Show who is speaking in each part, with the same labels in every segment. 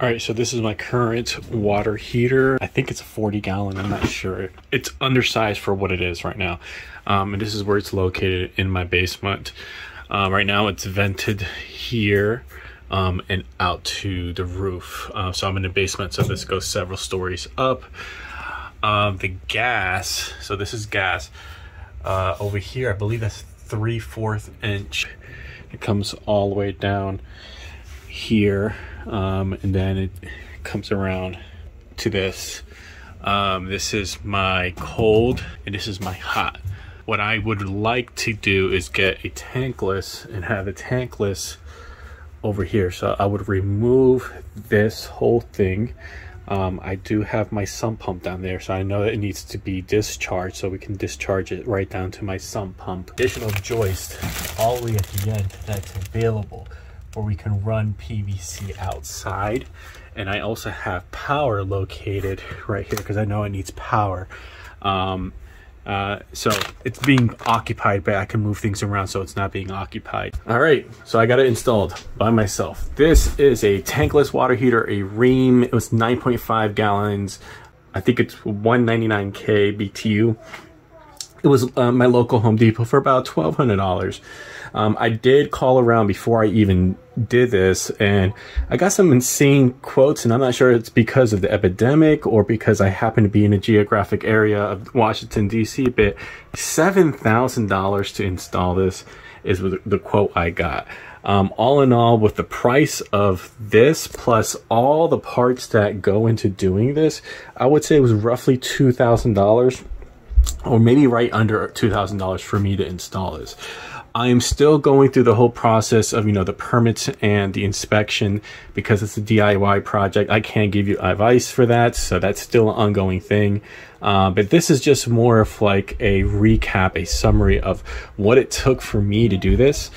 Speaker 1: All right, so this is my current water heater. I think it's a 40 gallon, I'm not sure. It's undersized for what it is right now. And this is where it's located in my basement. Right now it's vented here and out to the roof. So I'm in the basement, so this goes several stories up. The gas, so this is gas. Over here, I believe that's 3/4 inch. It comes all the way down here. And then it comes around to this. This is my cold and this is my hot. What I would like to do is get a tankless and have a tankless over here. So I would remove this whole thing. I do have my sump pump down there, so I know that it needs to be discharged, so we can discharge it right down to my sump pump. Additional joist all the way at the end that's available, where we can run PVC outside. And I also have power located right here because I know it needs power. So it's being occupied, but I can move things around so it's not being occupied. All right, so I got it installed by myself. This is a tankless water heater, a Rheem. It was 9.5 gallons. I think it's 199K BTU. It was my local Home Depot for about $1,200. I did call around before I even did this, and I got some insane quotes, and I'm not sure it's because of the epidemic or because I happen to be in a geographic area of Washington, D.C., but $7,000 to install this is the quote I got. All in all, with the price of this plus all the parts that go into doing this, I would say it was roughly $2,000. Or maybe right under $2,000 for me to install this. I am still going through the whole process of, the permits and the inspection because it's a DIY project. I can't give you advice for that, so that's still an ongoing thing. But this is just more of like a recap, a summary of what it took for me to do this.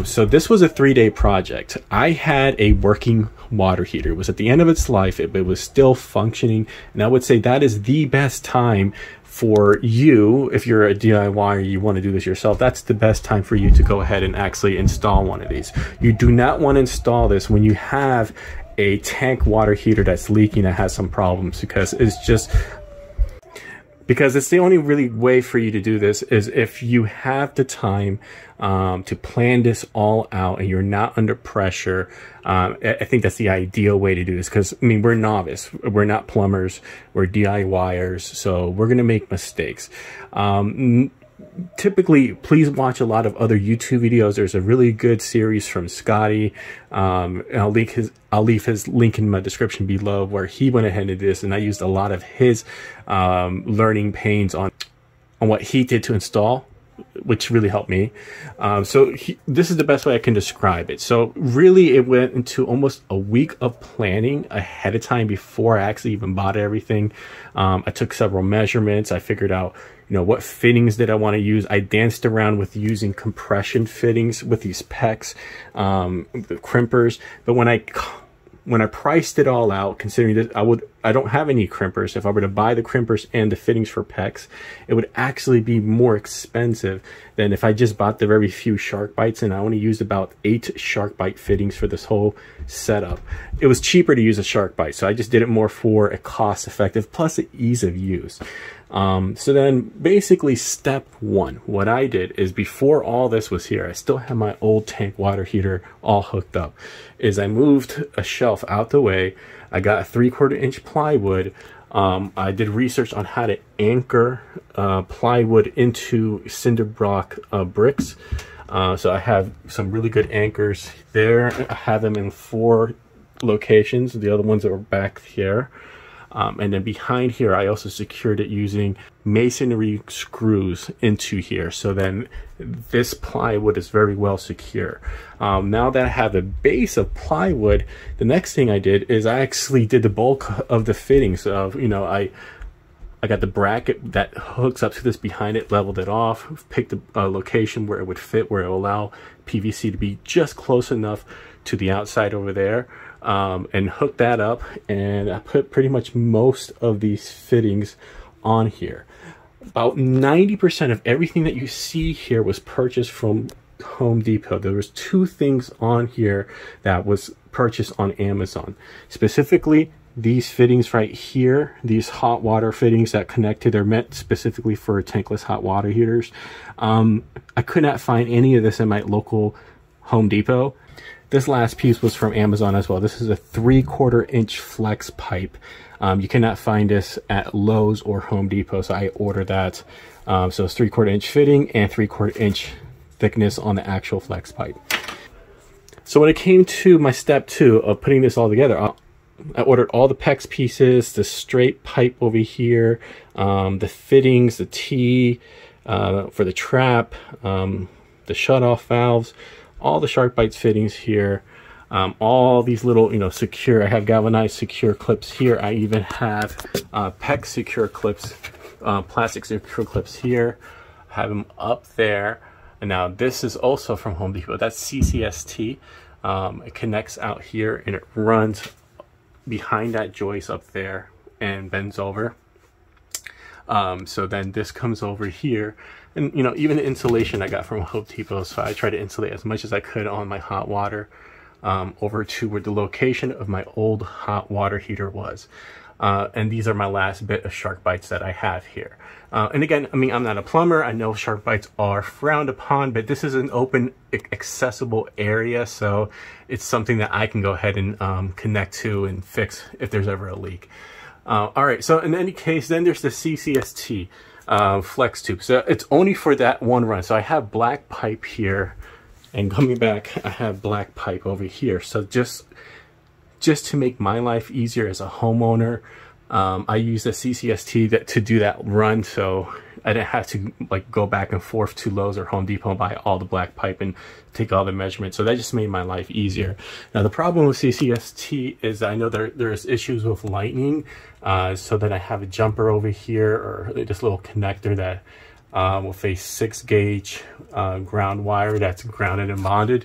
Speaker 1: So this was a 3-day project. I had a working water heater. It was at the end of its life, it was still functioning, and I would say that is the best time for you, if you're a DIY, you want to do this yourself, that's the best time for you to go ahead and actually install one of these. You do not want to install this when you have a tank water heater that's leaking, that has some problems, because it's the only really way for you to do this is if you have the time to plan this all out and you're not under pressure. I think that's the ideal way to do this, because we're novice, we're not plumbers, we're DIYers, so we're gonna make mistakes. Typically, please watch a lot of other YouTube videos. There's a really good series from Scotty. I'll leave his link in my description below, where he went ahead and did this, and I used a lot of his learning pains on what he did to install, which really helped me. This is the best way I can describe it. So really, it went into almost a week of planning ahead of time before I actually even bought everything. I took several measurements. I figured out what fittings did I want to use. I danced around with using compression fittings with these PEX, the crimpers. But when I priced it all out, considering that I don't have any crimpers. If I were to buy the crimpers and the fittings for PEX, it would actually be more expensive than if I just bought the very few shark bites, and I only used about 8 shark bite fittings for this whole setup. It was cheaper to use a shark bite, so I just did it more for a cost effective plus the ease of use. So then basically step one, what I did is, before all this was here, I still had my old tank water heater all hooked up, is I moved a shelf out the way. I got a 3/4 inch plywood. I did research on how to anchor plywood into cinder block bricks. So I have some really good anchors there. I have them in 4 locations. The other ones are back here. And then behind here, I also secured it using masonry screws into here. So then this plywood is very well secure. Now that I have a base of plywood, the next thing I did is I actually did the bulk of the fittings. Of I got the bracket that hooks up to this behind it, leveled it off, picked a location where it would fit, where it will allow PVC to be just close enough to the outside over there. And hook that up, and I put pretty much most of these fittings on here. About 90% of everything that you see here was purchased from Home Depot. There was 2 things on here that was purchased on Amazon. Specifically, these fittings right here, these hot water fittings that connect to, they're meant specifically for tankless hot water heaters. I could not find any of this in my local Home Depot. This last piece was from Amazon as well. This is a 3/4 inch flex pipe. You cannot find this at Lowe's or Home Depot, so I ordered that. So it's 3/4 inch fitting and 3/4 inch thickness on the actual flex pipe. So when it came to my step 2 of putting this all together, I ordered all the PEX pieces, the straight pipe over here, the fittings, the T for the trap, the shutoff valves, all the SharkBite fittings here, all these little, secure, I have galvanized secure clips here. I even have PEX secure clips, plastic secure clips here. I have them up there. And now this is also from Home Depot. That's CCST. It connects out here and it runs behind that joist up there and bends over. So then this comes over here, and even the insulation I got from Home Depot. So I try to insulate as much as I could on my hot water over to where the location of my old hot water heater was. And these are my last bit of SharkBites that I have here. And again, I'm not a plumber. I know SharkBites are frowned upon, but this is an open, accessible area. So it's something that I can go ahead and connect to and fix if there's ever a leak. All right, so in any case, then there's the CCST flex tube. So it's only for that one run. So I have black pipe here, and coming back, I have black pipe over here. So just to make my life easier as a homeowner, I use the CCST to do that run, so I didn't have to go back and forth to Lowe's or Home Depot and buy all the black pipe and take all the measurements. So that just made my life easier. Now the problem with CCST is I know there's issues with lightning, so that I have a jumper over here, or this little connector that will face 6-gauge ground wire that's grounded and bonded.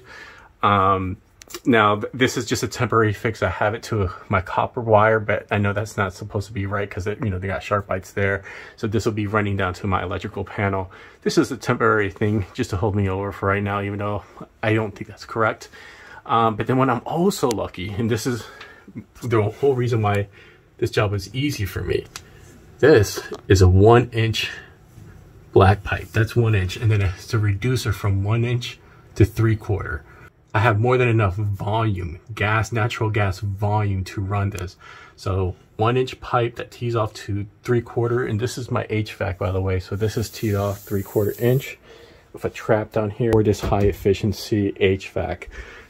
Speaker 1: Now this is just a temporary fix. I have it to my copper wire, but I know that's not supposed to be right because they got SharkBites there. So this will be running down to my electrical panel. This is a temporary thing just to hold me over for right now, even though I don't think that's correct. But then when I'm also lucky, and this is the whole reason why this job was easy for me, this is a 1-inch black pipe. That's 1 inch, and then it's a reducer from 1 inch to 3/4. I have more than enough volume, natural gas volume to run this. So 1-inch pipe that tees off to 3/4, and this is my HVAC, by the way. So this is teed off 3/4 inch with a trap down here for this high efficiency HVAC.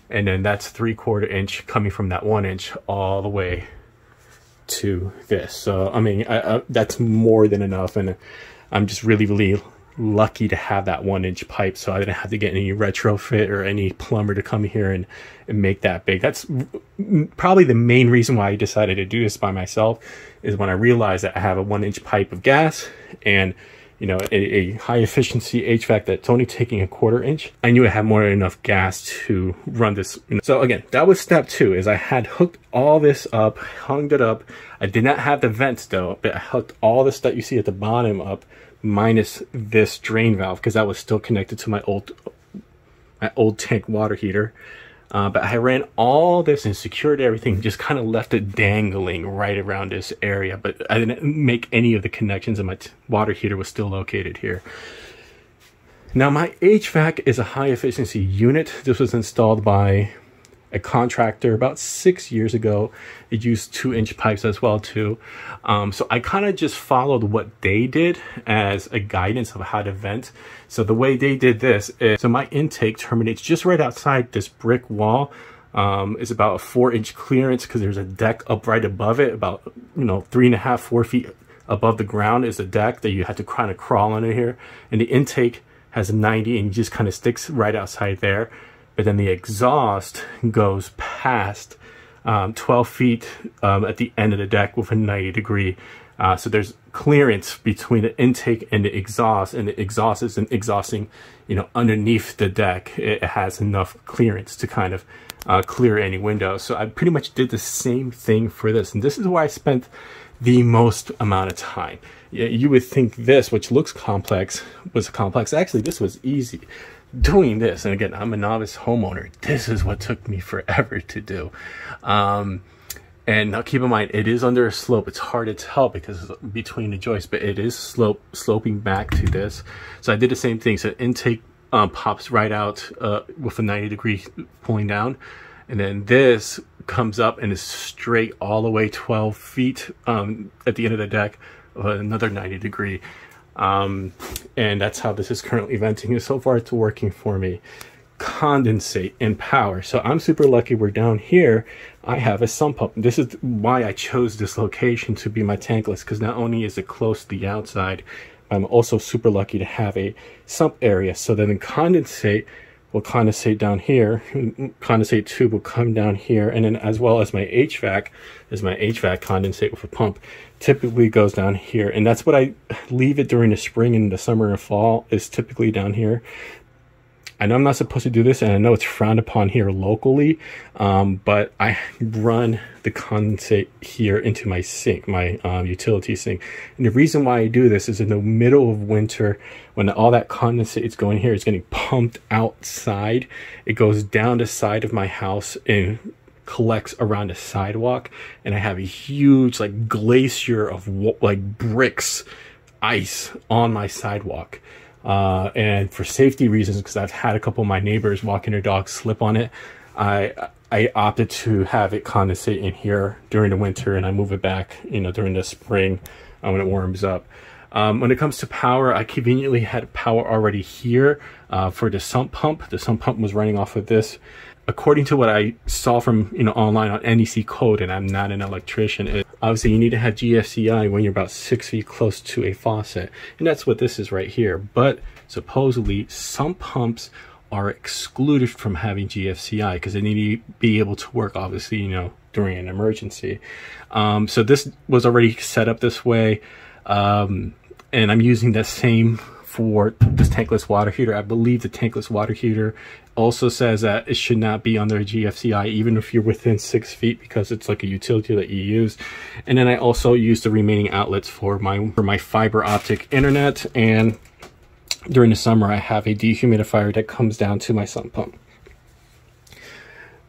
Speaker 1: And then that's 3/4 inch coming from that 1 inch all the way to this. So, that's more than enough. And I'm just really lucky to have that 1-inch pipe, so I didn't have to get any retrofit or any plumber to come here and make that big. That's probably the main reason why I decided to do this by myself, is when I realized that I have a 1-inch pipe of gas and a high efficiency HVAC that's only taking a 1/4 inch. I knew I had more than enough gas to run this. So again, that was step 2, is I had hooked all this up, hung it up. I did not have the vents though, but I hooked all this that you see at the bottom up, minus this drain valve, because that was still connected to my old tank water heater. But I ran all this and secured everything, just kind of left it dangling right around this area, but I didn't make any of the connections, and my water heater was still located here. Now my HVAC is a high efficiency unit. This was installed by a contractor about 6 years ago. It used 2-inch pipes as well too. So I kind of just followed what they did as a guidance of how to vent. So the way they did this is, so my intake terminates just right outside this brick wall. It's about a 4-inch clearance because there's a deck up right above it, about 3.5, 4 feet above the ground is a deck that you have to kind of crawl under here. And the intake has a 90 and just kind of sticks right outside there. But then the exhaust goes past 12 feet at the end of the deck with a 90-degree. So there's clearance between the intake and the exhaust isn't exhausting, underneath the deck. It has enough clearance to kind of clear any window. So I pretty much did the same thing for this, and this is where I spent the most amount of time. You would think this, which looks complex, was complex. Actually, this was easy. doing this, and again, I'm a novice homeowner, this is what took me forever to do. And now keep in mind, it is under a slope. It's hard to tell because it's between the joists, but it is sloping back to this. So I did the same thing. So intake pops right out with a 90-degree pulling down. And then this comes up and is straight all the way 12 feet at the end of the deck, another 90-degree. And that's how this is currently venting. And so far, it's working for me. Condensate and power. So I'm super lucky we're down here. I have a sump pump. This is why I chose this location to be my tankless, because not only is it close to the outside, I'm also super lucky to have a sump area. So then the condensate will condensate down here. Condensate tube will come down here, and then as well as my HVAC, condensate with a pump typically goes down here. And that's what I leave it during the spring and the summer and fall, is typically down here. I know I'm not supposed to do this, and I know it's frowned upon here locally, but I run the condensate here into my sink, my utility sink. And the reason why I do this is in the middle of winter, when all that condensate is going here, it's getting pumped outside. It goes down the side of my house and collects around the sidewalk, and I have a huge like glacier of like bricks, ice on my sidewalk. And for safety reasons, because I've had a couple of my neighbors walking their dogs slip on it, I opted to have it condensate in here during the winter, and I move it back, you know, during the spring when it warms up. When it comes to power, I conveniently had power already here for the sump pump. The sump pump was running off of this. According to what I saw from, you know, online on NEC code, and I'm not an electrician, obviously you need to have GFCI when you're about 6 feet close to a faucet, and that's what this is right here. But supposedly sump pumps are excluded from having GFCI because they need to be able to work, obviously, you know, during an emergency. So this was already set up this way, and I'm using the same for this tankless water heater. I believe the tankless water heater also says that it should not be under a GFCI, even if you're within 6 feet, because it's like a utility that you use. And then I also use the remaining outlets for my fiber optic internet. And during the summer, I have a dehumidifier that comes down to my sump pump.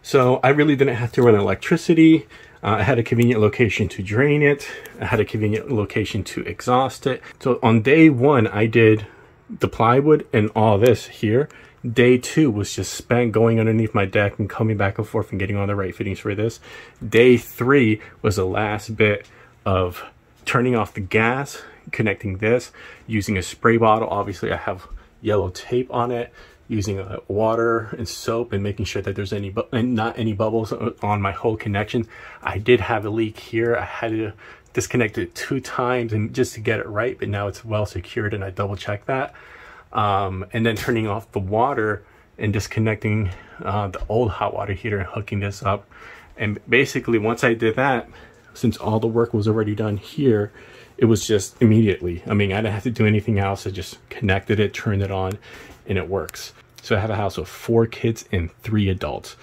Speaker 1: So I really didn't have to run electricity. I had a convenient location to drain it. I had a convenient location to exhaust it. So on day one, I did the plywood and all this here. Day two was just spent going underneath my deck and coming back and forth and getting all the right fittings for this. Day three was the last bit of turning off the gas, connecting this, using a spray bottle. Obviously, I have yellow tape on it, using water and soap and making sure that there's not any bubbles on my whole connection. I did have a leak here. I had to disconnect it 2 times and just to get it right, but now it's well secured, and I double checked that. And then turning off the water and disconnecting the old hot water heater and hooking this up. And basically once I did that, since all the work was already done here, it was just immediately, I mean, I didn't have to do anything else. I just connected it, turned it on, and it works. So I have a house of 4 kids and 3 adults.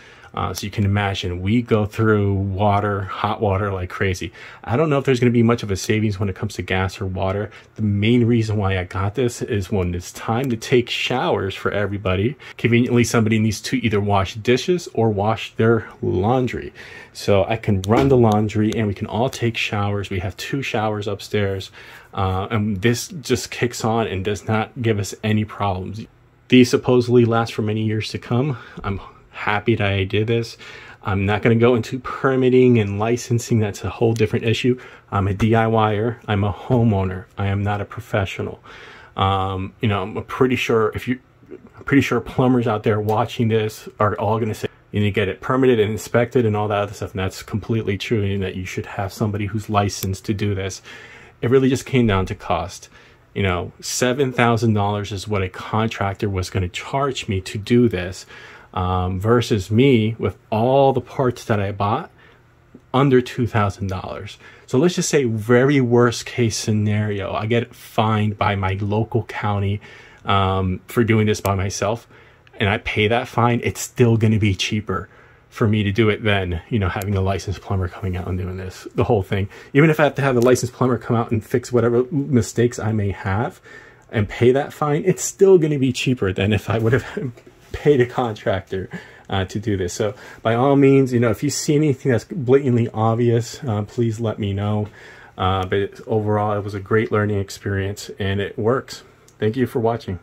Speaker 1: So you can imagine we go through water, hot water like crazy. I don't know if there's going to be much of a savings when it comes to gas or water. The main reason why I got this is when it's time to take showers for everybody, conveniently somebody needs to either wash dishes or wash their laundry. So I can run the laundry and we can all take showers. We have 2 showers upstairs, and this just kicks on and does not give us any problems. These supposedly last for many years to come. I'm happy that I did this. I'm not going to go into permitting and licensing. That's a whole different issue. I'm a DIYer. I'm a homeowner. I am not a professional. You know, I'm pretty sure plumbers out there watching this are all going to say you need to get it permitted and inspected and all that other stuff. And that's completely true, and that you should have somebody who's licensed to do this. It really just came down to cost. You know, $7,000 is what a contractor was going to charge me to do this. Versus me with all the parts that I bought under $2,000. So let's just say very worst case scenario, I get fined by my local county for doing this by myself, and I pay that fine. It's still going to be cheaper for me to do it than, you know, having a licensed plumber coming out and doing the whole thing. Even if I have to have a licensed plumber come out and fix whatever mistakes I may have, and pay that fine, it's still going to be cheaper than if I would have paid a contractor to do this. So by all means, you know, if you see anything that's blatantly obvious, please let me know. But overall, it was a great learning experience and it works. Thank you for watching.